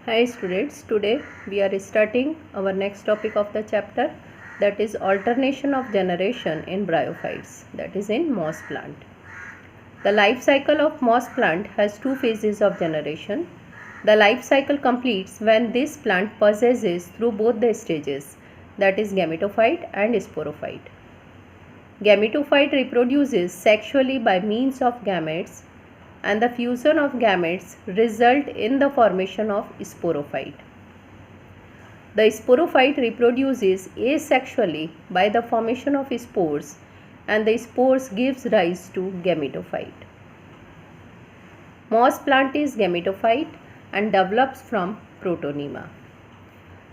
Hi students, today we are starting our next topic of the chapter, that is alternation of generation in bryophytes, that is in moss plant. The life cycle of moss plant has two phases of generation. The life cycle completes when this plant passes through both the stages, that is gametophyte and sporophyte. Gametophyte reproduces sexually by means of gametes, and the fusion of gametes result in the formation of sporophyte. The sporophyte reproduces asexually by the formation of spores, and the spores gives rise to gametophyte. Moss plant is gametophyte and develops from protonema.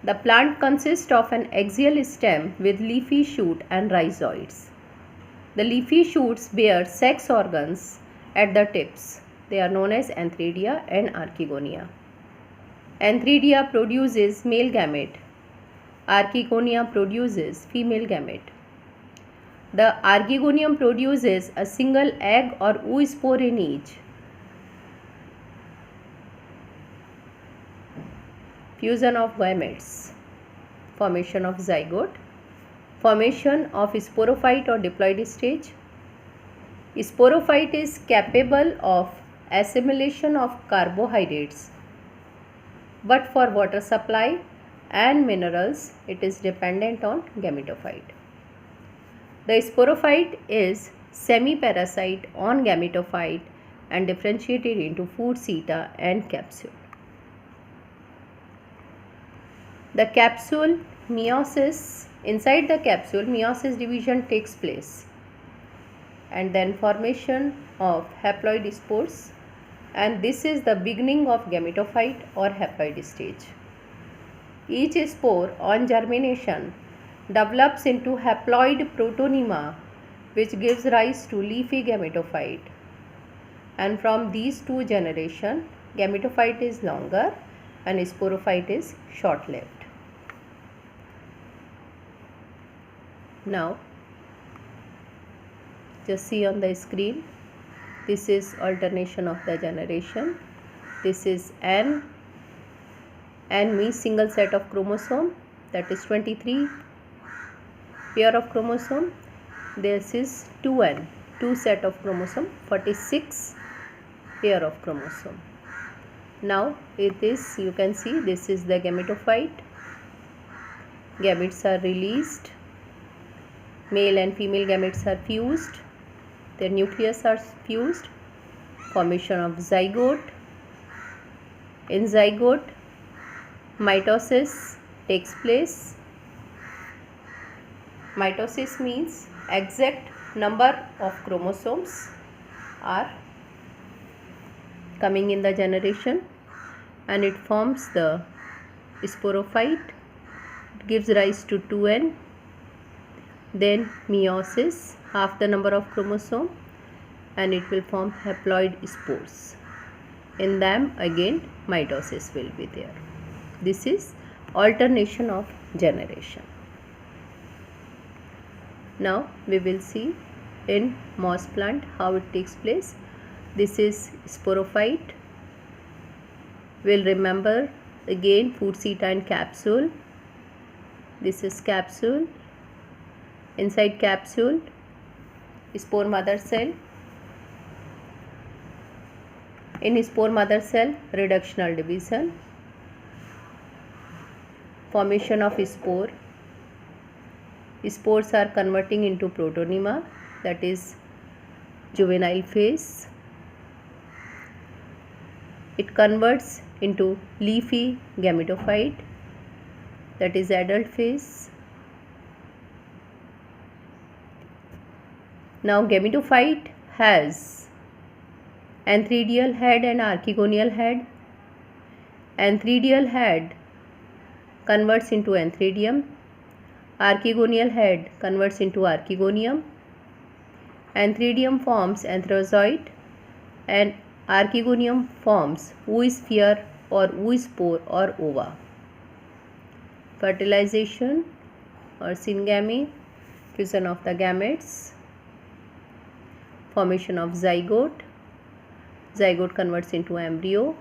The plant consists of an axial stem with leafy shoot and rhizoids. The leafy shoots bear sex organs at the tips. They are known as antheridia and archegonia. Antheridia produces male gamete. Archegonia produces female gamete. The archegonium produces a single egg or oospore in each. Fusion of gametes. Formation of zygote. Formation of sporophyte or diploid stage. Sporophyte is capable of assimilation of carbohydrates, but for water supply and minerals it is dependent on gametophyte. The sporophyte is semi-parasite on gametophyte and differentiated into food seta and capsule. The capsule meiosis, inside the capsule meiosis division takes place, and then formation of haploid spores, and this is the beginning of gametophyte or haploid stage. Each spore on germination develops into haploid protonema, which gives rise to leafy gametophyte, and from these two generations gametophyte is longer and sporophyte is short-lived. Now just see on the screen, this is alternation of the generation. This is N means single set of chromosome, that is 23 pair of chromosome. This is 2N, 2 set of chromosome, 46 pair of chromosome. Now it is, you can see, this is the gametophyte. Gametes are released, male and female gametes are fused, their nucleus are fused, formation of zygote. In zygote, mitosis takes place. Mitosis means exact number of chromosomes are coming in the generation, and it forms the sporophyte. It gives rise to 2N. Then meiosis, half the number of chromosome, and it will form haploid spores. In them again mitosis will be there. This is alternation of generation. Now we will see in moss plant how it takes place. This is sporophyte. We'll remember again food seta and capsule. This is capsule. Inside capsule, spore mother cell. In spore mother cell, reductional division. Formation of spore. Spores are converting into protonema, that is juvenile phase. It converts into leafy gametophyte, that is adult phase. Now gametophyte has antheridial head and archegonial head. Antheridial head converts into antheridium. Archegonial head converts into archegonium. Antheridium forms antherozoite and archegonium forms oosphere or oospore or ova. Fertilization or syngamy, fusion of the gametes. Formation of zygote. Zygote converts into embryo.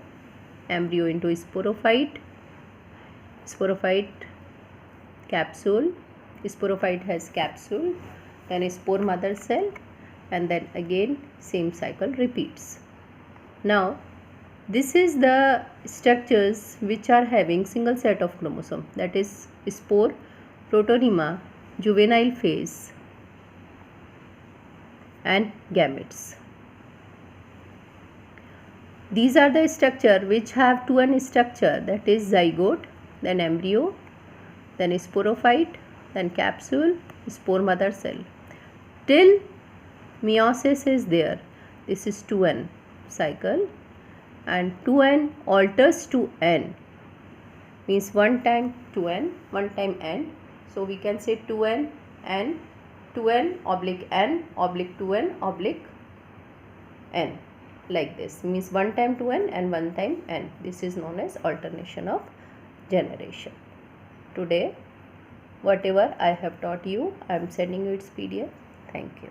embryo into sporophyte, sporophyte capsule, sporophyte has capsule, then a spore mother cell, and then again same cycle repeats. Now this is the structures which are having single set of chromosome, that is spore, protonema, juvenile phase and gametes. These are the structure which have 2n structure, that is zygote, then embryo, then sporophyte, then capsule, spore mother cell. Till meiosis is there, this is 2n cycle, and 2n alters to n, means 1 time 2n, 1 time n. So we can say 2n n, 2n oblique n oblique 2n oblique n, like this, means 1 time 2n and 1 time n. This is known as alternation of generation. Today whatever I have taught you, I am sending you its PDF. Thank you.